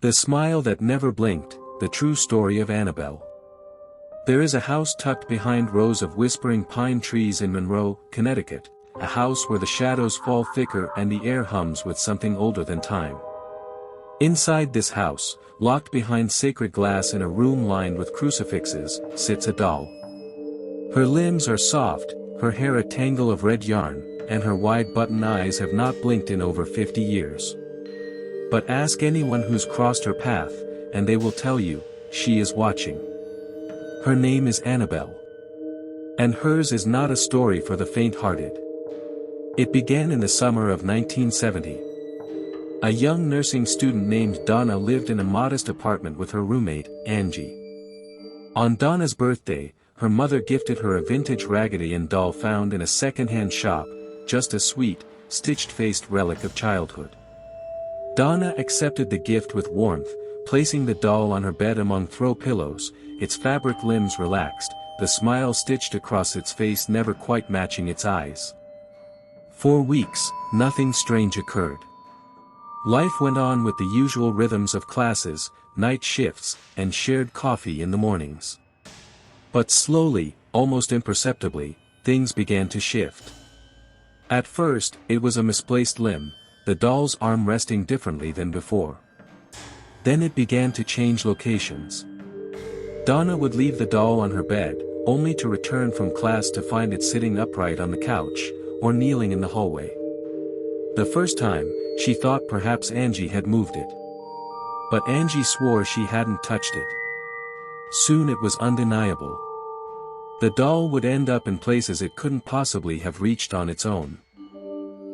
The smile that never blinked, the true story of Annabelle. There is a house tucked behind rows of whispering pine trees in Monroe, Connecticut, a house where the shadows fall thicker and the air hums with something older than time. Inside this house, locked behind sacred glass in a room lined with crucifixes, sits a doll. Her limbs are soft, her hair a tangle of red yarn, and her wide button eyes have not blinked in over 50 years. But ask anyone who's crossed her path, and they will tell you, she is watching. Her name is Annabelle. And hers is not a story for the faint-hearted. It began in the summer of 1970. A young nursing student named Donna lived in a modest apartment with her roommate, Angie. On Donna's birthday, her mother gifted her a vintage Raggedy Ann doll found in a second-hand shop, just a sweet, stitched-faced relic of childhood. Donna accepted the gift with warmth, placing the doll on her bed among throw pillows, its fabric limbs relaxed, the smile stitched across its face never quite matching its eyes. For weeks, nothing strange occurred. Life went on with the usual rhythms of classes, night shifts, and shared coffee in the mornings. But slowly, almost imperceptibly, things began to shift. At first, it was a misplaced limb, the doll's arm resting differently than before. Then it began to change locations. Donna would leave the doll on her bed, only to return from class to find it sitting upright on the couch, or kneeling in the hallway. The first time, she thought perhaps Angie had moved it. But Angie swore she hadn't touched it. Soon it was undeniable. The doll would end up in places it couldn't possibly have reached on its own.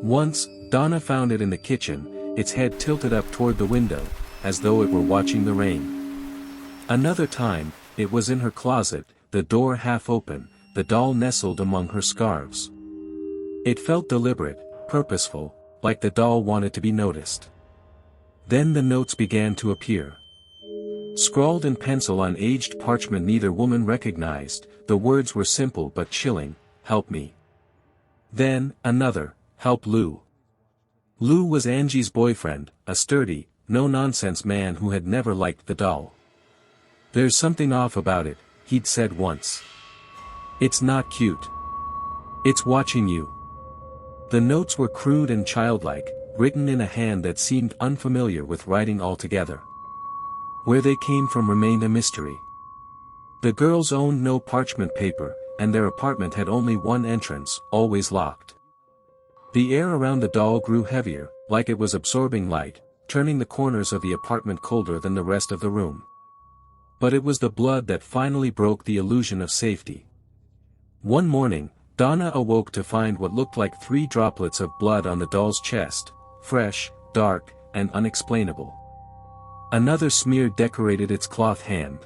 Once, Donna found it in the kitchen, its head tilted up toward the window, as though it were watching the rain. Another time, it was in her closet, the door half open, the doll nestled among her scarves. It felt deliberate, purposeful, like the doll wanted to be noticed. Then the notes began to appear. Scrawled in pencil on aged parchment neither woman recognized, the words were simple but chilling, "Help me." Then, another, "Help Lou." Lou was Angie's boyfriend, a sturdy, no-nonsense man who had never liked the doll. "There's something off about it," he'd said once. "It's not cute. It's watching you." The notes were crude and childlike, written in a hand that seemed unfamiliar with writing altogether. Where they came from remained a mystery. The girls owned no parchment paper, and their apartment had only one entrance, always locked. The air around the doll grew heavier, like it was absorbing light, turning the corners of the apartment colder than the rest of the room. But it was the blood that finally broke the illusion of safety. One morning, Donna awoke to find what looked like 3 droplets of blood on the doll's chest, fresh, dark, and unexplainable. Another smear decorated its cloth hand.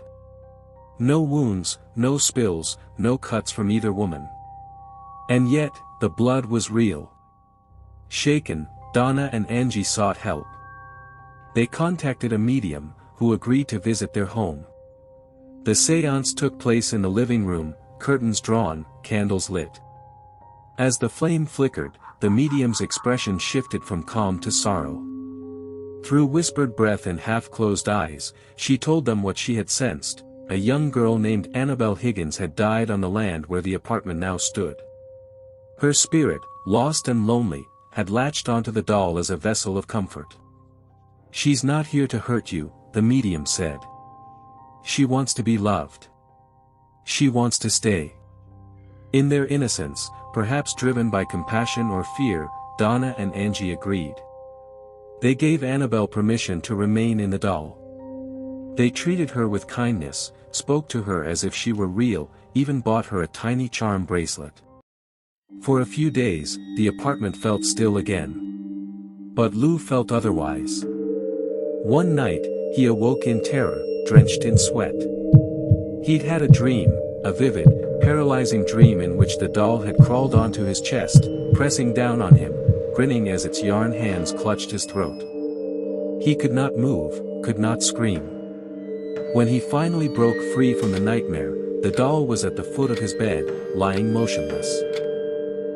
No wounds, no spills, no cuts from either woman. And yet, the blood was real. Shaken, Donna and Angie sought help. They contacted a medium, who agreed to visit their home. The séance took place in the living room, curtains drawn, candles lit. As the flame flickered, the medium's expression shifted from calm to sorrow. Through whispered breath and half-closed eyes, she told them what she had sensed. A young girl named Annabelle Higgins had died on the land where the apartment now stood. Her spirit, lost and lonely, had latched onto the doll as a vessel of comfort. "She's not here to hurt you," the medium said. "She wants to be loved. She wants to stay." In their innocence, perhaps driven by compassion or fear, Donna and Angie agreed. They gave Annabelle permission to remain in the doll. They treated her with kindness, spoke to her as if she were real, even bought her a tiny charm bracelet. For a few days, the apartment felt still again. But Lou felt otherwise. One night, he awoke in terror, drenched in sweat. He'd had a dream, a vivid, paralyzing dream in which the doll had crawled onto his chest, pressing down on him, grinning as its yarn hands clutched his throat. He could not move, could not scream. When he finally broke free from the nightmare, the doll was at the foot of his bed, lying motionless.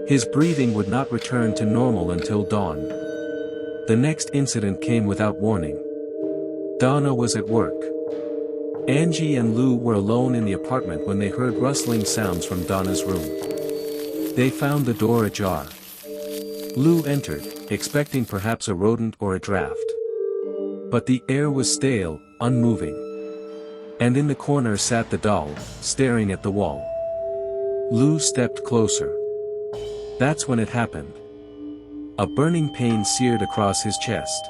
His breathing would not return to normal until dawn. The next incident came without warning. Donna was at work. Angie and Lou were alone in the apartment when they heard rustling sounds from Donna's room. They found the door ajar. Lou entered, expecting perhaps a rodent or a draft. But the air was stale, unmoving. And in the corner sat the doll, staring at the wall. Lou stepped closer. That's when it happened. A burning pain seared across his chest.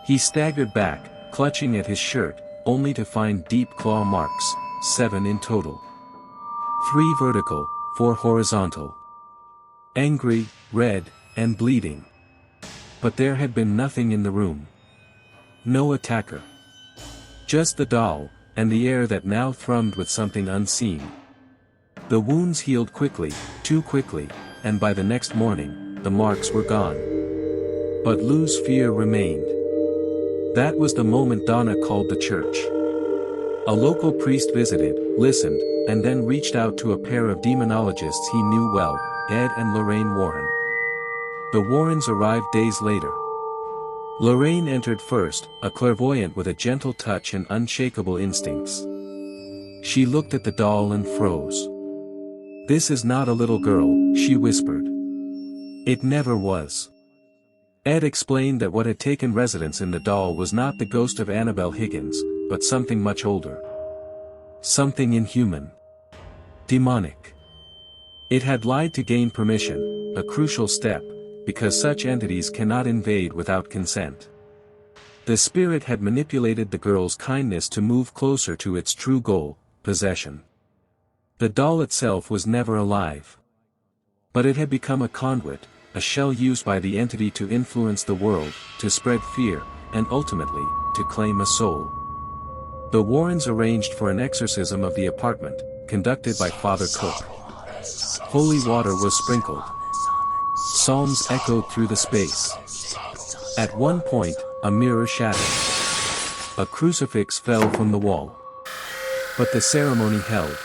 He staggered back, clutching at his shirt, only to find deep claw marks, 7 in total. 3 vertical, 4 horizontal. Angry, red, and bleeding. But there had been nothing in the room. No attacker. Just the doll, and the air that now thrummed with something unseen. The wounds healed quickly, too quickly, and by the next morning, the marks were gone. But Lou's fear remained. That was the moment Donna called the church. A local priest visited, listened, and then reached out to a pair of demonologists he knew well, Ed and Lorraine Warren. The Warrens arrived days later. Lorraine entered first, a clairvoyant with a gentle touch and unshakable instincts. She looked at the doll and froze. "This is not a little girl," she whispered. "It never was." Ed explained that what had taken residence in the doll was not the ghost of Annabelle Higgins, but something much older. Something inhuman. Demonic. It had lied to gain permission, a crucial step, because such entities cannot invade without consent. The spirit had manipulated the girl's kindness to move closer to its true goal, possession. The doll itself was never alive. But it had become a conduit, a shell used by the entity to influence the world, to spread fear, and ultimately, to claim a soul. The Warrens arranged for an exorcism of the apartment, conducted by Father Cook. Holy water was sprinkled. Psalms echoed through the space. At one point, a mirror shattered. A crucifix fell from the wall. But the ceremony held.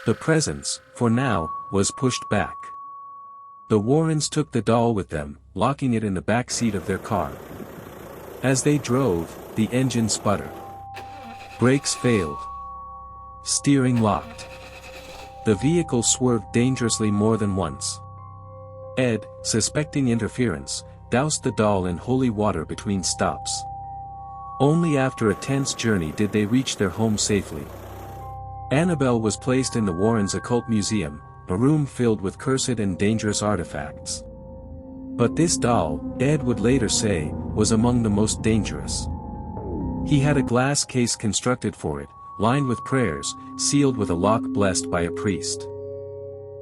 The presence, for now, was pushed back. The Warrens took the doll with them, locking it in the back seat of their car. As they drove, the engine sputtered. Brakes failed. Steering locked. The vehicle swerved dangerously more than once. Ed, suspecting interference, doused the doll in holy water between stops. Only after a tense journey did they reach their home safely. Annabelle was placed in the Warrens' Occult Museum, a room filled with cursed and dangerous artifacts. But this doll, Ed would later say, was among the most dangerous. He had a glass case constructed for it, lined with prayers, sealed with a lock blessed by a priest.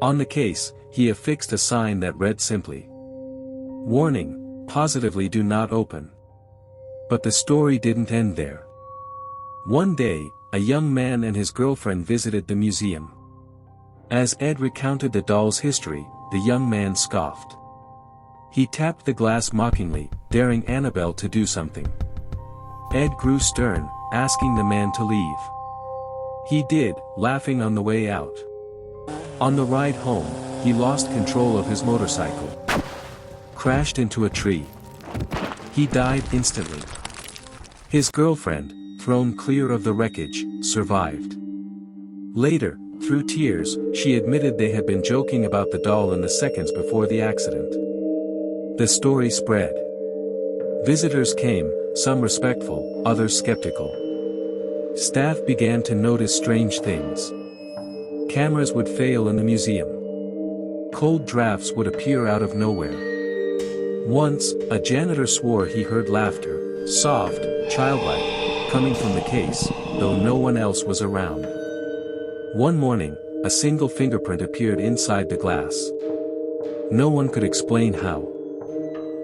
On the case, he affixed a sign that read simply, "Warning, positively do not open." But the story didn't end there. One day, a young man and his girlfriend visited the museum. As Ed recounted the doll's history, the young man scoffed. He tapped the glass mockingly, daring Annabelle to do something. Ed grew stern, asking the man to leave. He did, laughing on the way out. On the ride home, he lost control of his motorcycle. Crashed into a tree. He died instantly. His girlfriend, thrown clear of the wreckage, survived. Later, through tears, she admitted they had been joking about the doll in the seconds before the accident. The story spread. Visitors came, some respectful, others skeptical. Staff began to notice strange things. Cameras would fail in the museum. Cold drafts would appear out of nowhere. Once, a janitor swore he heard laughter, soft, childlike, coming from the case, though no one else was around. One morning, a single fingerprint appeared inside the glass. No one could explain how.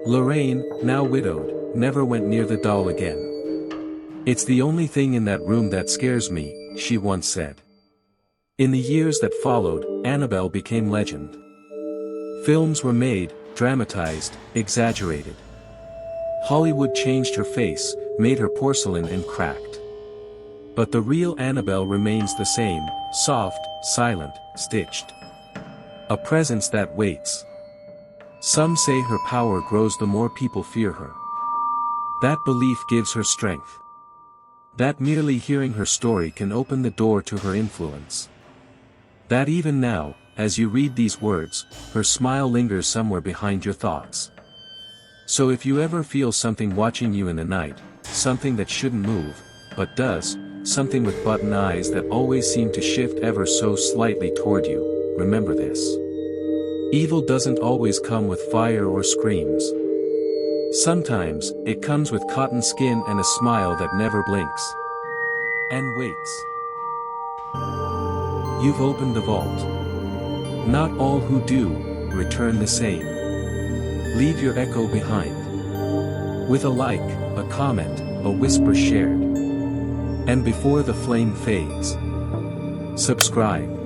Lorraine, now widowed, never went near the doll again. "It's the only thing in that room that scares me," she once said. In the years that followed, Annabelle became legend. Films were made, dramatized, exaggerated. Hollywood changed her face, made her porcelain and cracked. But the real Annabelle remains the same, soft, silent, stitched. A presence that waits. Some say her power grows the more people fear her. That belief gives her strength. That merely hearing her story can open the door to her influence. That even now, as you read these words, her smile lingers somewhere behind your thoughts. So if you ever feel something watching you in the night, something that shouldn't move, but does, something with button eyes that always seem to shift ever so slightly toward you, remember this. Evil doesn't always come with fire or screams. Sometimes, it comes with cotton skin and a smile that never blinks. And waits. You've opened the vault. Not all who do, return the same. Leave your echo behind. With a like, a comment, a whisper shared. And before the flame fades, subscribe.